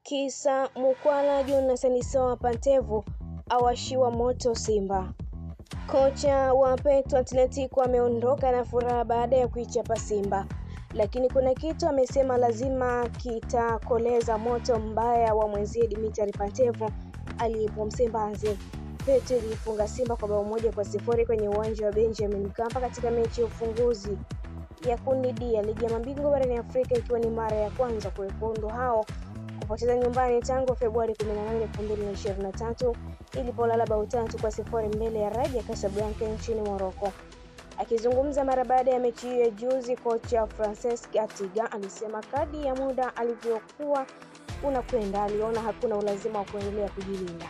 Kisa Mukwala Jonathan Soa Pantevu awashiwa moto Simba. Kocha wa Petro Atletico ameondoka na furaha baada ya kuichapa Simba, lakini kuna kitu amesema lazima kitakoleza moto mbaya wa mwenzie Dimitri Pantevu aliyepo Msimbazi. Petro ilifunga Simba kwa bao 1-0 kwenye uwanja wa Benjamin Mkapa katika mechi ya ufunguzi ya kundi D ya ligi ya mabingwa barani Afrika, ikiwa ni mara ya kwanza kwa wekundu hao kupoteza nyumbani tangu Februari 18, 2023 ilipolala bao 3-0 mbele ya Raja Casablanca nchini Morocco. Akizungumza mara baada ya mechi hiyo juzi, kocha Francesc Atiga alisema kadri ya muda alivyokuwa unakwenda aliona hakuna ulazima wa kuendelea kujilinda.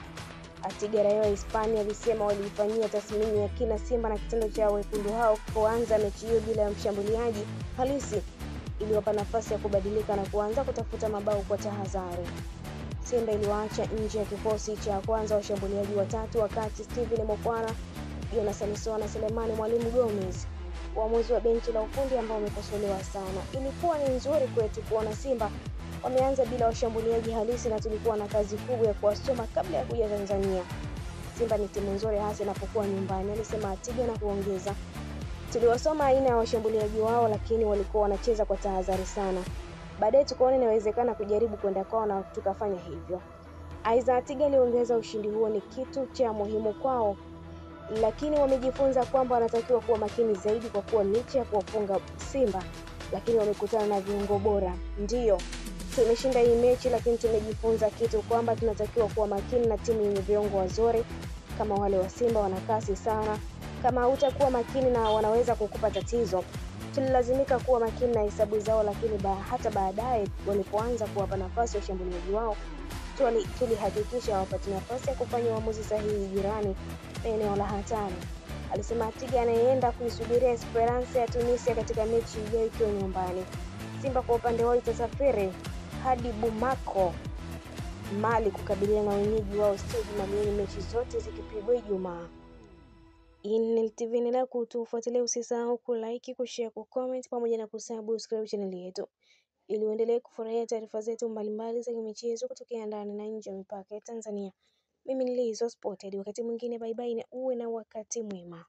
Atiga, raia wa Hispania, alisema walifanyia tathmini ya kina Simba na kitendo cha wekundu hao kuanza mechi hiyo bila mshambuliaji halisi iliwapa nafasi ya kubadilika na kuanza kutafuta mabao kwa tahadhari. Simba iliwaacha nje ya kikosi cha kwanza washambuliaji watatu wakati Steven Mukwala, Jonathan Soa na Selemani Mwalimu Gomez. Uamuzi wa benchi la ufundi ambao umekosolewa sana. Ilikuwa ni nzuri kwetu kuona Simba wameanza bila washambuliaji halisi na tulikuwa na kazi kubwa ya kuwasoma kabla ya kuja Tanzania. Simba ni timu nzuri hasa inapokuwa nyumbani, alisema Atiga na kuongeza, tuliwasoma aina ya washambuliaji wao lakini walikuwa wanacheza kwa tahadhari sana. Baadaye tukaona inawezekana kujaribu kwenda kwao na tukafanya hivyo. Aidha, Atiga aliongeza ushindi huo ni kitu cha muhimu kwao, lakini wamejifunza kwamba wanatakiwa kuwa makini zaidi kwa kuwa licha ya kuwafunga Simba lakini wamekutana na viungo bora. Ndiyo, tumeshinda hii mechi lakini tumejifunza kitu kwamba tunatakiwa kuwa makini na timu yenye viungo wazuri kama wale wa Simba. Wana kasi sana, kama hutakuwa makini na wanaweza kukupa tatizo. Tulilazimika kuwa makini na hesabu zao, lakini hata baadaye walipoanza kuwapa nafasi washambuliaji wao tulihakikisha wapate nafasi ya kufanya uamuzi sahihi jirani na eneo la hatari, alisema Atiga anayeenda kuisubiria Esperance ya Tunisia katika mechi ijayo ikiwa nyumbani. Simba kwa upande wao itasafiri hadi Bamako, Mali kukabiliana na wenyeji wao Stade Malien, mechi zote zikipigwa Ijumaa. Inel TV na kutufuatilia, usisahau kulike, kushare, kucomment pamoja na kusubscribe channel yetu ili uendelee kufurahia taarifa zetu mbalimbali za michezo kutoka ndani na nje ya mipaka ya Tanzania. Mimi ni Lizo Sport, hadi wakati mwingine, bye bye na uwe na wakati mwema.